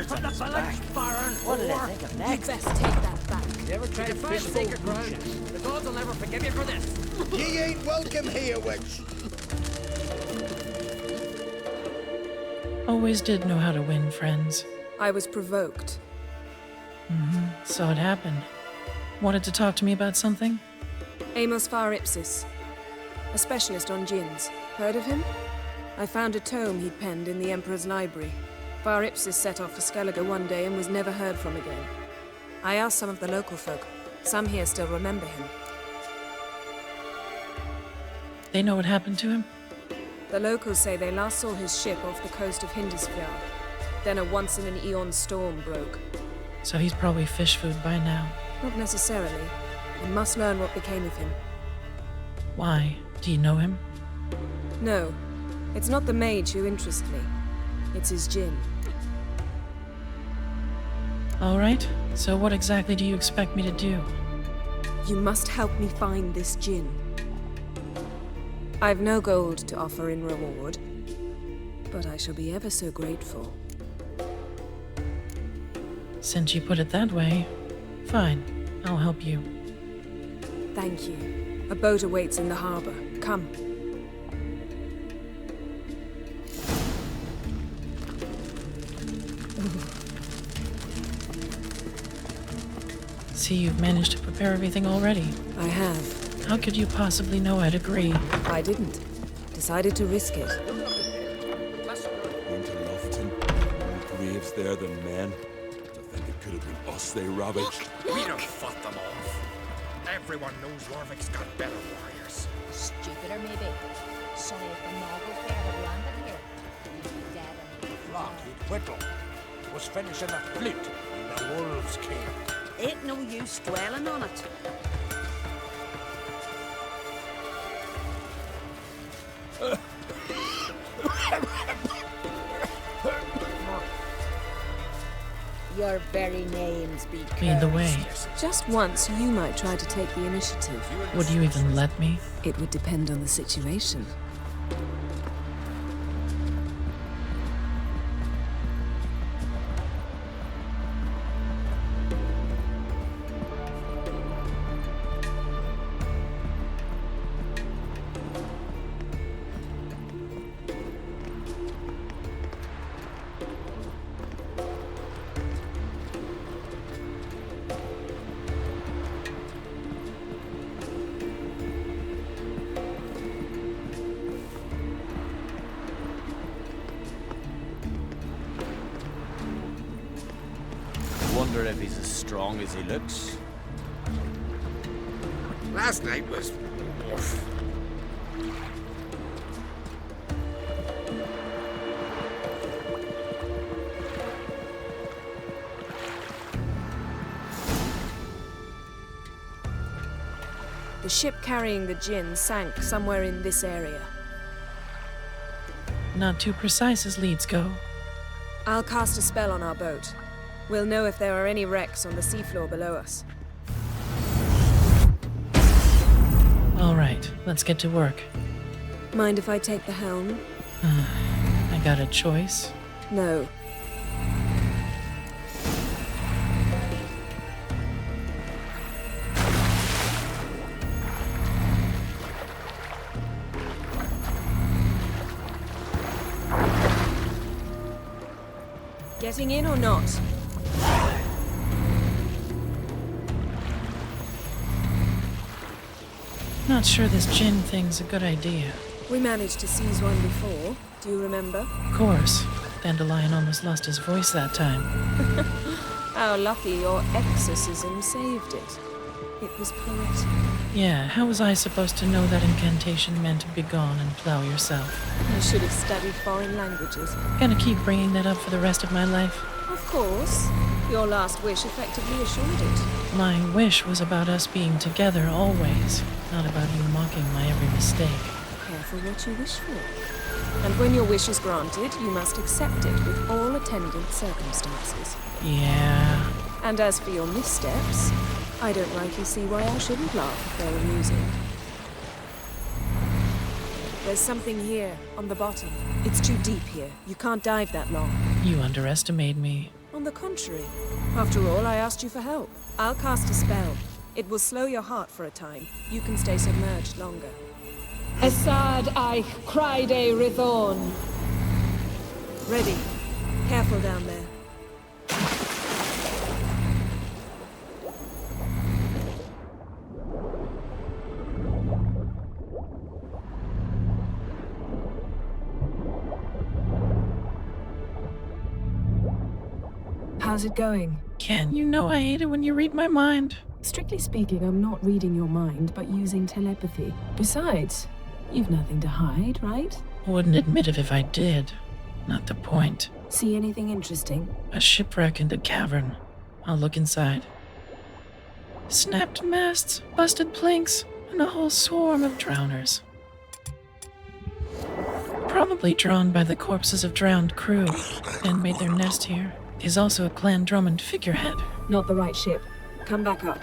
from the village, Baron. What did I think of next? You'd best take that back. You ever tried to fish Sacred ground. The gods will never forgive you for this. Ye ain't welcome here, witch. Always did know how to win, friends. I was provoked. Saw it happen. Wanted to talk to me about something? Amos Faripsis, a specialist on djinns. Heard of him? I found a tome he'd penned in the Emperor's library. Faripsis set off for Skellige one day and was never heard from again. I asked some of the local folk. Some here still remember him. They know what happened to him? The locals say they last saw his ship off the coast of Hindisfjord. Then a once-in-an-eon storm broke. So he's probably fish food by now. Not necessarily. I must learn what became of him. Why? Do you know him? No, it's not the mage who interests me. It's his djinn. Alright, so what exactly do you expect me to do? You must help me find this djinn. I've no gold to offer in reward, but I shall be ever so grateful. Since you put it that way, fine, I'll help you. Thank you. A boat awaits in the harbor. Come. See, you've managed to prepare everything already. I have. How could you possibly know I'd agree? I didn't. Decided to risk it. Into Lofton. More graves there than men. To think it could have been us they ravaged. We don't fought them off. Everyone knows Warwick's got better warriors. Stupider, maybe. Sorry if the Mogul fair had landed here. He'd be dead and Lockheed Whittle was finishing a fleet when the wolves came. ain't no use dwelling on it. Your very names be Lead the way. Just once, you might try to take the initiative. Would you even let me? It would depend on the situation. Wonder if he's as strong as he looks. Last night was... oof. The ship carrying the djinn sank somewhere in this area. Not too precise as leads go. I'll cast a spell on our boat. We'll know if there are any wrecks on the seafloor below us. All right, let's get to work. Mind if I take the helm? I got a choice. No. Getting in or not? Not sure this djinn thing's a good idea. We managed to seize one before. Do you remember? Of course. Dandelion almost lost his voice that time. How lucky your exorcism saved it. It was poetic. Yeah, how was I supposed to know that incantation meant to be gone and plow yourself? You should have studied foreign languages. Gonna keep bringing that up for the rest of my life? Of course. Your last wish effectively assured it. My wish was about us being together always, not about you mocking my every mistake. Careful what you wish for. And when your wish is granted, you must accept it with all attendant circumstances. Yeah. And as for your missteps, I don't rightly see why I shouldn't laugh if they're amusing. There's something here, on the bottom. It's too deep here. You can't dive that long. You underestimate me. On the contrary. After all, I asked you for help. I'll cast a spell. It will slow your heart for a time. You can stay submerged longer. Assad I cried a Rithorn. Ready. Careful down there. How's it going? Ken, you know I hate it when you read my mind. Strictly speaking, I'm not reading your mind, but using telepathy. Besides, you've nothing to hide, right? Wouldn't admit it if I did. Not the point. See anything interesting? A shipwreck in the cavern. I'll look inside. Snapped masts, busted planks, and a whole swarm of drowners. Probably drawn by the corpses of drowned crew, and made their nest here. Is also a Clan Drummond figurehead. Not the right ship. Come back up.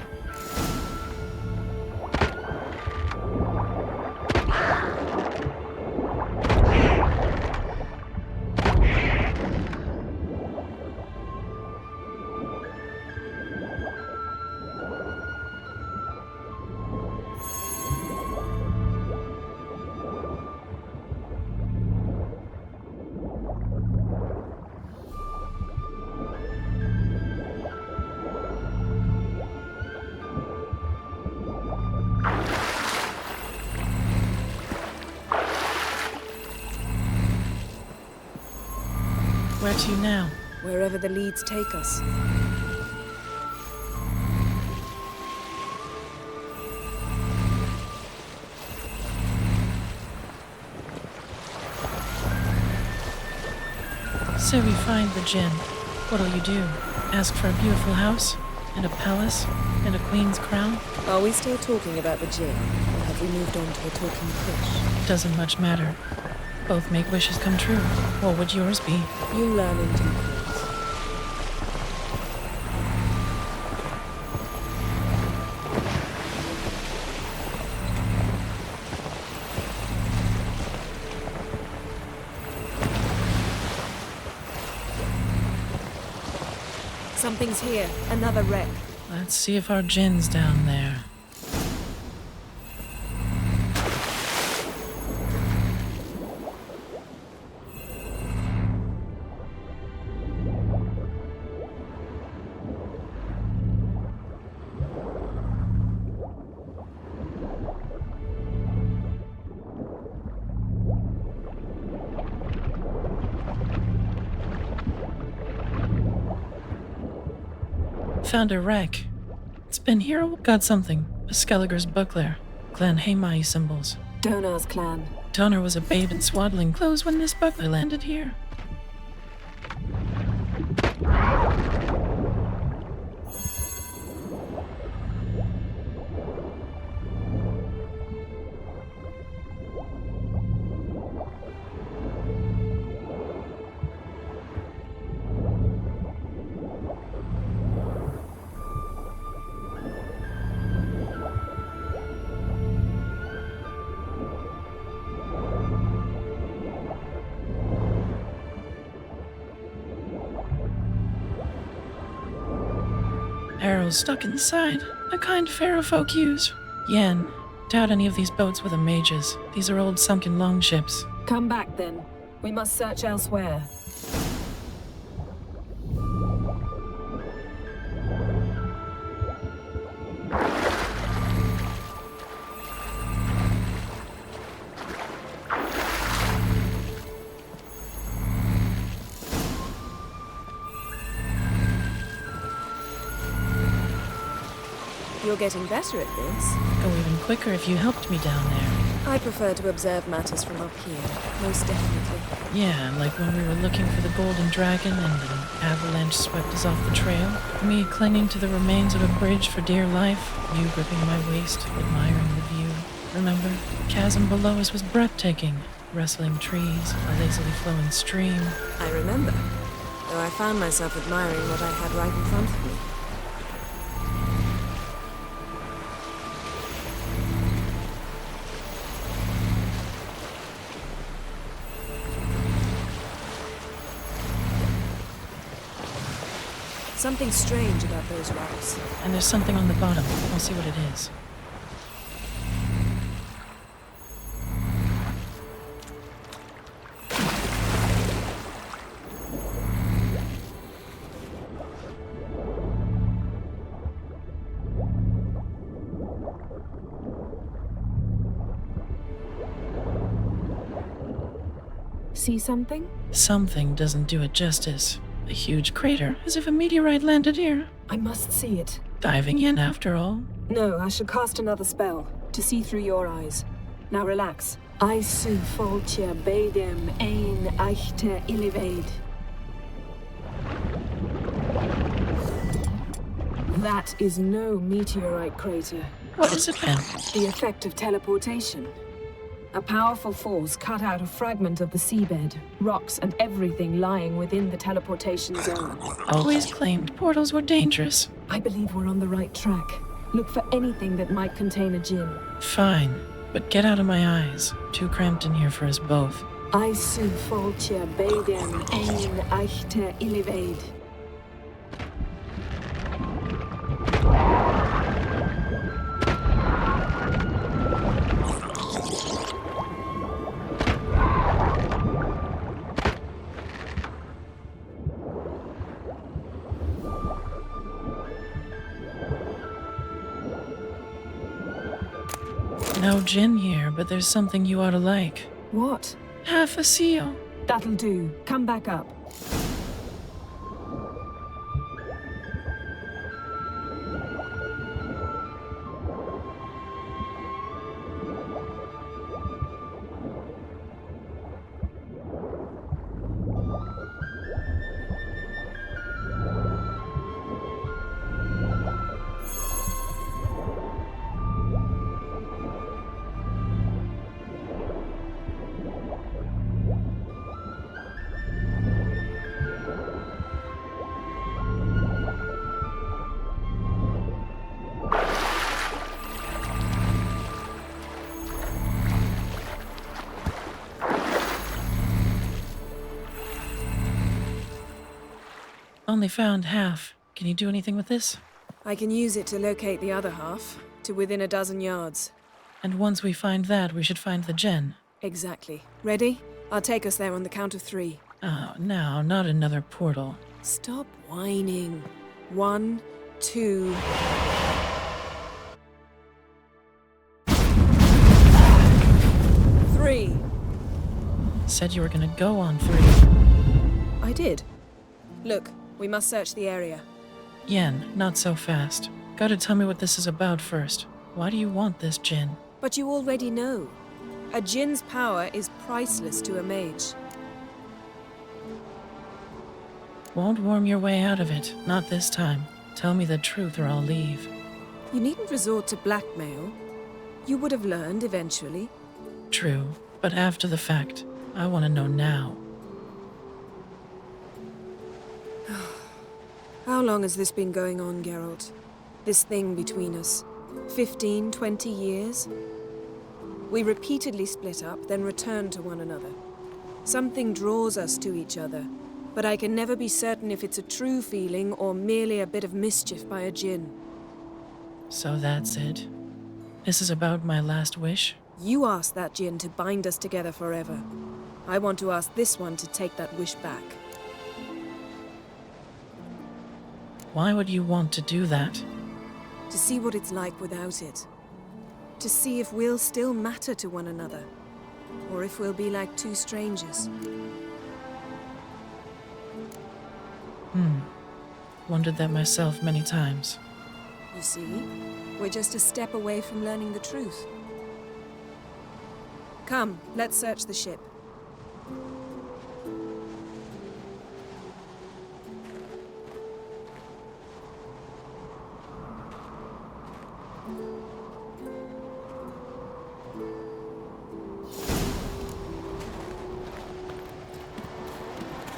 Where to now? Wherever the leads take us. So we find the gem. What'll you do? Ask for a beautiful house? And a palace? And a queen's crown? Are we still talking about the gin? Or have we moved on to a talking fish? Doesn't much matter. Both make wishes come true. What would yours be? You learn in due course. Something's here. Another wreck. Let's see if our gin's down there. Found a wreck. It's been here. Got something. A Skelliger's buckler. Clan HUAWEI symbols. Donar's clan. Donner was a babe in swaddling clothes when this buckler landed here. Arrows stuck inside. A kind pharaoh folk use. Yen, doubt any of these boats were the mages. These are old sunken longships. Come back then. We must search elsewhere. You're getting better at this. Go even quicker if you helped me down there. I prefer to observe matters from up here, most definitely. Yeah, like when we were looking for the golden dragon and an avalanche swept us off the trail. Me clinging to the remains of a bridge for dear life. You gripping my waist, admiring the view. Remember? The chasm below us was breathtaking. Rustling trees, a lazily flowing stream. I remember, though I found myself admiring what I had right in front of me. Something strange about those rocks. And there's something on the bottom. I'll see what it is. See something? Something doesn't do it justice. A huge crater, as if a meteorite landed here. I must see it. Diving in, after all. No, I should cast another spell to see through your eyes. Now relax. I su foltia bedem ein eichte illivaid. That is no meteorite crater. What is it then? The effect of teleportation. A powerful force cut out a fragment of the seabed, rocks and everything lying within the teleportation zone. Always claimed portals were dangerous. I believe we're on the right track. Look for anything that might contain a djinn. Fine, but get out of my eyes. Too cramped in here for us both. I su foltia bedem ein eichte illivaid. No gin here, but there's something you ought to like. What? Half a seal. That'll do. Come back up. Only found half. Can you do anything with this? I can use it to locate the other half, to within a dozen yards. And once we find that, we should find the gem. Exactly. Ready? I'll take us there on the count of 3. Oh, no, not another portal. Stop whining. 1, 2... Three. Said you were gonna go on 3. I did. Look, we must search the area. Yen, not so fast. Gotta tell me what this is about first. Why do you want this gin? But you already know. A djinn's power is priceless to a mage. Won't worm your way out of it. Not this time. Tell me the truth or I'll leave. You needn't resort to blackmail. You would have learned eventually. True, but after the fact. I want to know now. How long has this been going on, Geralt? This thing between us? 15, 20 years? We repeatedly split up, then returned to one another. Something draws us to each other, but I can never be certain if it's a true feeling or merely a bit of mischief by a djinn. So that's it. This is about my last wish? You asked that djinn to bind us together forever. I want to ask this one to take that wish back. Why would you want to do that? To see what it's like without it. To see if we'll still matter to one another. Or if we'll be like two strangers. Wondered that myself many times. You see, we're just a step away from learning the truth. Come, let's search the ship.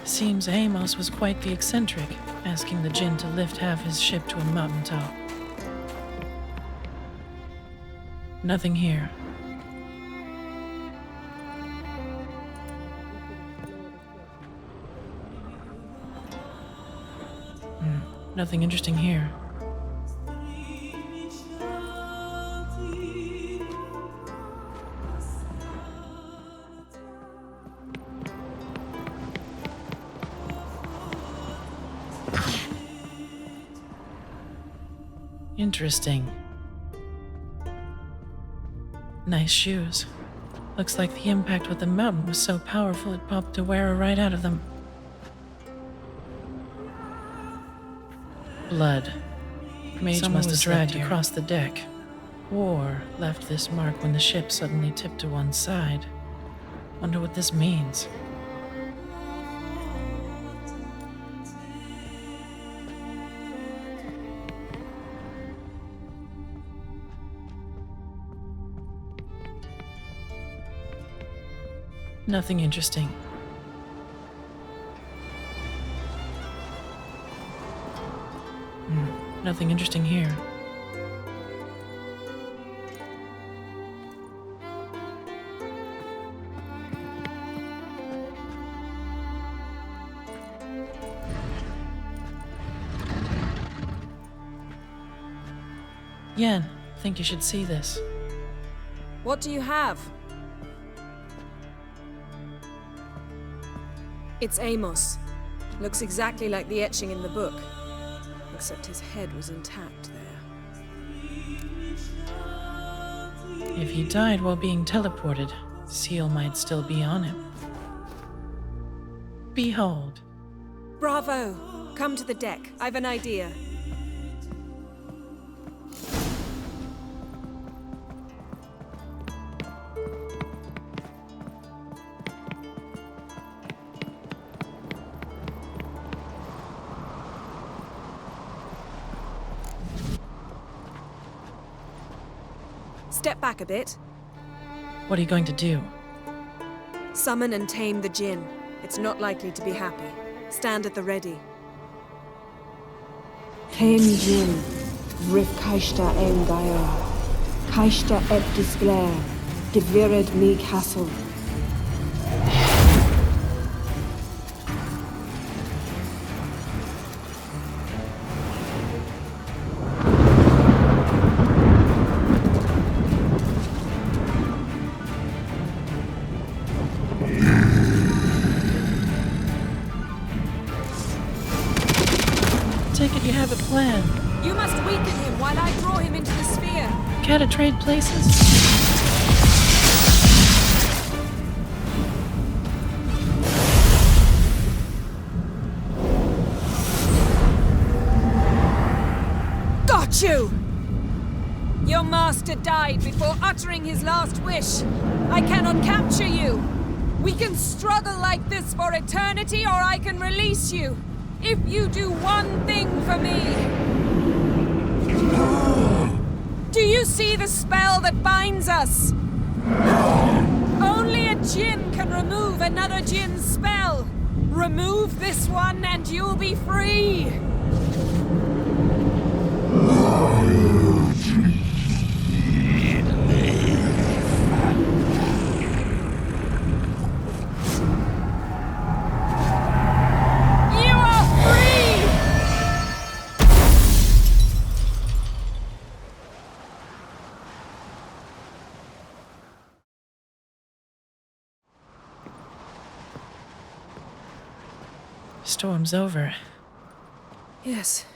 Seems Amos was quite the eccentric, asking the djinn to lift half his ship to a mountaintop. Nothing here. Nothing interesting here. Interesting. Nice shoes. Looks like the impact with the mountain was so powerful it popped a wearer right out of them. Blood. Mage must have dragged across the deck. Or left this mark when the ship suddenly tipped to one side. Wonder what this means. Nothing interesting. Nothing interesting here. Yen, think you should see this. What do you have? It's Amos. Looks exactly like the etching in the book. Except his head was intact there. If he died while being teleported, seal might still be on him. Behold. Bravo! Come to the deck. I've an idea. Step back a bit. What are you going to do? Summon and tame the Jinn. It's not likely to be happy. Stand at the ready. Tame Jinn, Rif Kaishta Engaya, Kaishta Ep Disglair, Devirid Me Castle. Take it you have a plan. You must weaken him while I draw him into the sphere. Care to trade places? Got you! Your master died before uttering his last wish. I cannot capture you. We can struggle like this for eternity, or I can release you. If you do one thing for me. Do you see the spell that binds us? Only a Jinn can remove another Jinn's spell. Remove this one and you'll be free. Storm's over. Yes.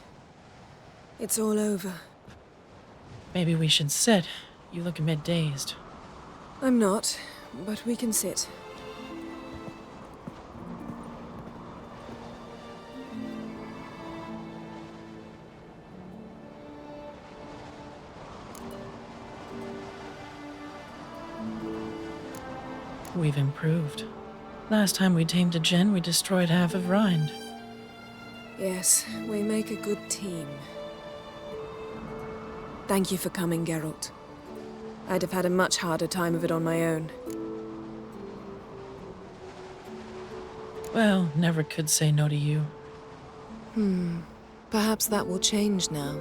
It's all over. Maybe we should sit. You look a bit dazed. I'm not, but we can sit. We've improved. Last time we tamed a Jinn, we destroyed half of Rind. Yes, we make a good team. Thank you for coming, Geralt. I'd have had a much harder time of it on my own. Well, never could say no to you. Perhaps that will change now.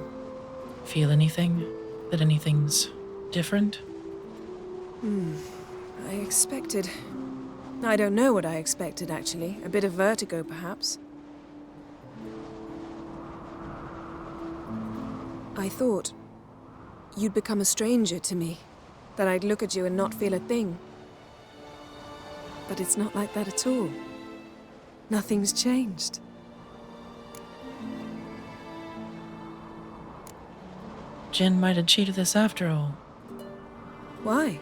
Feel anything? That anything's different? I don't know what I expected, actually. A bit of vertigo, perhaps. I thought you'd become a stranger to me, that I'd look at you and not feel a thing. But it's not like that at all. Nothing's changed. Jin might have cheated us after all. Why?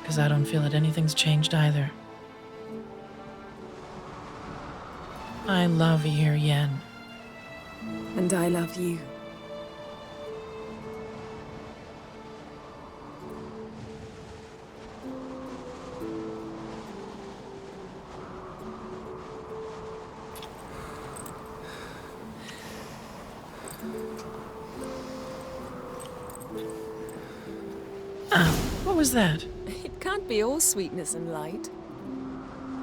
Because I don't feel that anything's changed either. I love your Yen. And I love you. What was that? It can't be all sweetness and light.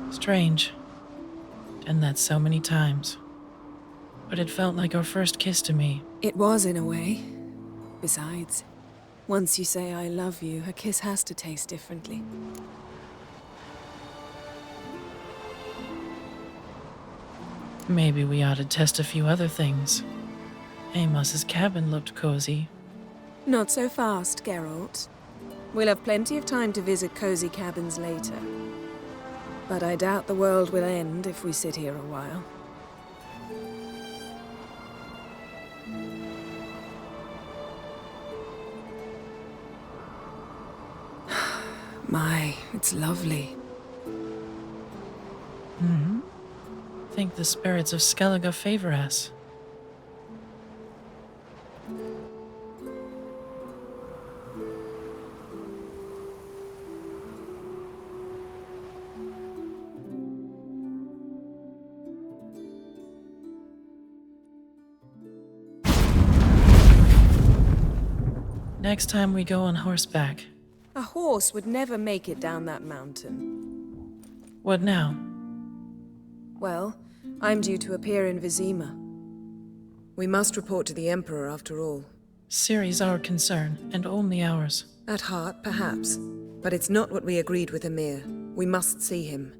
Strange. Done that so many times. But it felt like our first kiss to me. It was, in a way. Besides, once you say I love you, a kiss has to taste differently. Maybe we ought to test a few other things. Amos's cabin looked cozy. Not so fast, Geralt. We'll have plenty of time to visit cozy cabins later. But I doubt the world will end if we sit here a while. My, it's lovely. Think the spirits of Skellige favor us. Next time we go on horseback. A horse would never make it down that mountain. What now? Well, I'm due to appear in Vizima. We must report to the Emperor after all. Ciri's our concern, and only ours. At heart, perhaps. But it's not what we agreed with Emir. We must see him.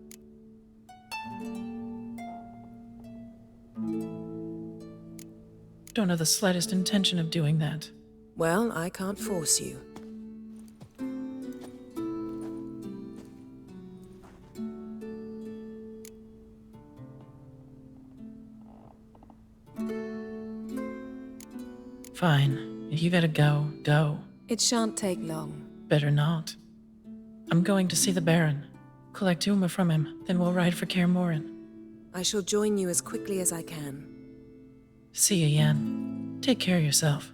Don't have the slightest intention of doing that. Well, I can't force you. Fine. If you gotta go, go. It shan't take long. Better not. I'm going to see the Baron. Collect Uma from him, then we'll ride for Kaer Morhen. I shall join you as quickly as I can. See you, Yen. Take care of yourself.